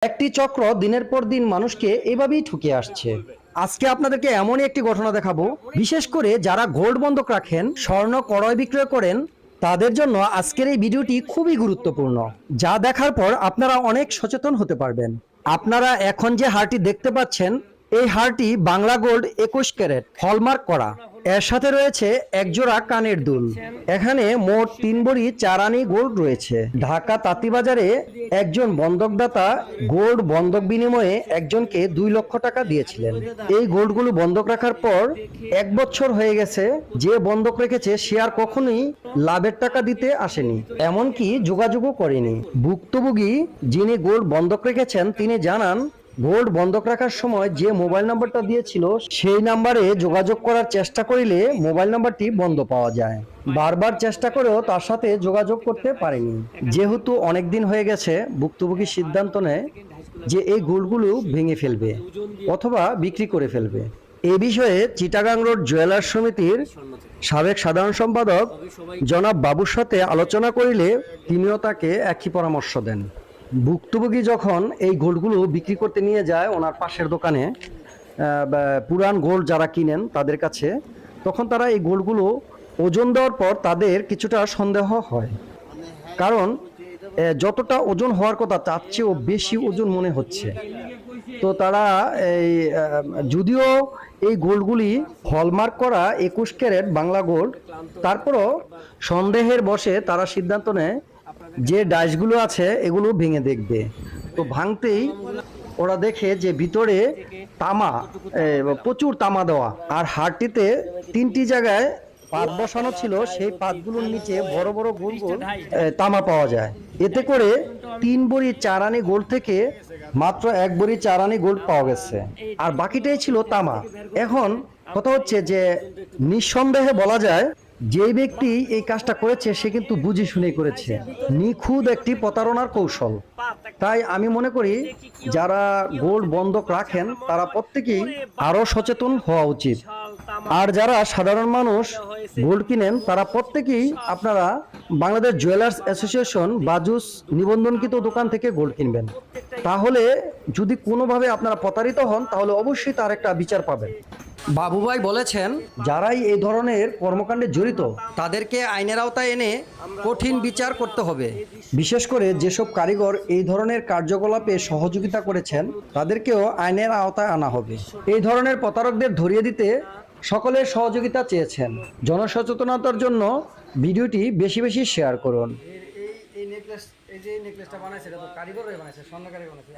একটি চক্র দিনের পর দিন মানুষকে এভাবেই ঠকিয়ে আসছে। আজকে আপনাদেরকে এমনই একটি ঘটনা দেখাবো, বিশেষ করে যারা গোল্ড বন্ধক রাখেন, স্বর্ণ ক্রয় বিক্রয় করেন, তাদের জন্য আজকের এই ভিডিওটি খুবই গুরুত্বপূর্ণ। যা দেখার পর আপনারা অনেক সচেতন হতে পারবেন। আপনারা এখন যে হারটি দেখতে পাচ্ছেন, এই হারটি বাংলা গোল্ড 21 ক্যারেট হলমার্ক করা। এর সাথে রয়েছে একজোড়া কানের দুল। এখানে মোট 3 ভরি 4 আনি গোল্ড রয়েছে। ঢাকা তাঁতীবাজারে একজন বন্ধকদাতা গোল্ড বন্ধক বিনিময়ে একজনকে 2 লক্ষ টাকা দিয়েছিলেন। এই গোল্ডগুলো বন্ধক রাখার পর 1 বছর হয়ে গেছে। যে বন্ধক রেখেছে সে আর কখনোই লাভের টাকা দিতে আসেনি, এমনকি যোগাযোগও করেনি। ভুক্তভোগী যিনি গোল্ড বন্ধক রেখেছেন তিনি জানান, গোল্ড বন্ধক রাখার সময় যে মোবাইল নাম্বারটা দিয়েছিল সেই নাম্বারে যোগাযোগ করার চেষ্টা করিলে মোবাইল নাম্বারটি বন্ধ পাওয়া যায়। বারবার চেষ্টা করেও তার সাথে যোগাযোগ করতে পারেনি। যেহেতু অনেক দিন হয়ে গেছে, ভুক্তভোগী সিদ্ধান্ত নেয় যে এই গোল্ডগুলো ভেঙে ফেলবে অথবা বিক্রি করে ফেলবে। এ বিষয়ে চিটাগাং রোড জুয়েলার্স সমিতির সাবেক সাধারণ সম্পাদক জনাব বাবুর সাথে আলোচনা করিলে তিনিও তাকে একই পরামর্শ দেন। ভুক্তভোগী যখন এই গোল্ডগুলো বিক্রি করতে নিয়ে যায় ওনার পাশের দোকানে, পুরান গোল্ড যারা কিনেন তাদের কাছে, তখন তারা এই গোল্ডগুলো ওজন দেওয়ার পর তাদের কিছুটা সন্দেহ হয়। কারণ যতটা ওজন হওয়ার কথা তার চেয়েও বেশি ওজন মনে হচ্ছে। তো তারা এই যদিও এই গোল্ডগুলি হলমার্ক করা 21 ক্যারেট বাংলা গোল্ড, তারপরও সন্দেহের বশে তারা সিদ্ধান্ত নেয় যে ডাইসগুলো আছে এগুলো ভেঙে দেখবে। তো ভাঙতেই ওরা দেখে যে ভিতরে তামা, প্রচুর তামা দেওয়া, আর হাড়টিতে 3টি জায়গায় পাত বসানো ছিল। সেই পাতগুলোর নিচে বড় বড় গোল গোল তামা পাওয়া যায়। এতে করে 3 ভরি 4 আনি গোল্ড থেকে মাত্র 1 ভরি 4 আনি গোল্ড পাওয়া গেছে, আর বাকিটাই ছিল তামা। এখন কথা হচ্ছে যে নিঃসন্দেহে বলা যায় যে ব্যক্তি এই কাজটা করেছে সে কিন্তু বুঝে শুনে করেছে, নিখুঁত একটি প্রতারণার কৌশল। তাই আমি মনে করি যারা গোল্ড বন্ধক রাখেন তারা প্রত্যেকেই আরো সচেতন হওয়া উচিত। আর যারা সাধারণ মানুষ গোল্ড কিনেন তারা প্রত্যেকেই আপনারা বাংলাদেশ জুয়েলার্স অ্যাসোসিয়েশন বাজুস নিবন্ধনকৃত দোকান থেকে গোল্ড কিনবেন। তাহলে যদি কোনোভাবে আপনারা প্রতারিত হন তাহলে অবশ্যই তার একটা বিচার পাবেন। বাবু ভাই বলেছেন, যারাই এই ধরনের কর্মকাণ্ডে জড়িত তাদেরকে আইনের আওতায় এনে কঠিন বিচার করতে হবে। বিশেষ করে যেসব কারিগর এই ধরনের কার্যকলাপে সহযোগিতা করেছেন তাদেরকেও আইনের আওতায় আনা হবে। এই ধরনের প্রতারকদের ধরিয়ে দিতে সকলের সহযোগিতা চেয়েছেন। জনসচেতনতার জন্য ভিডিওটি বেশি বেশি শেয়ার করুন। এই নেকলেসটা বানাইছে, এটা তো কারিগর বানাইছে, স্বর্ণ কারিগর বানাইছে।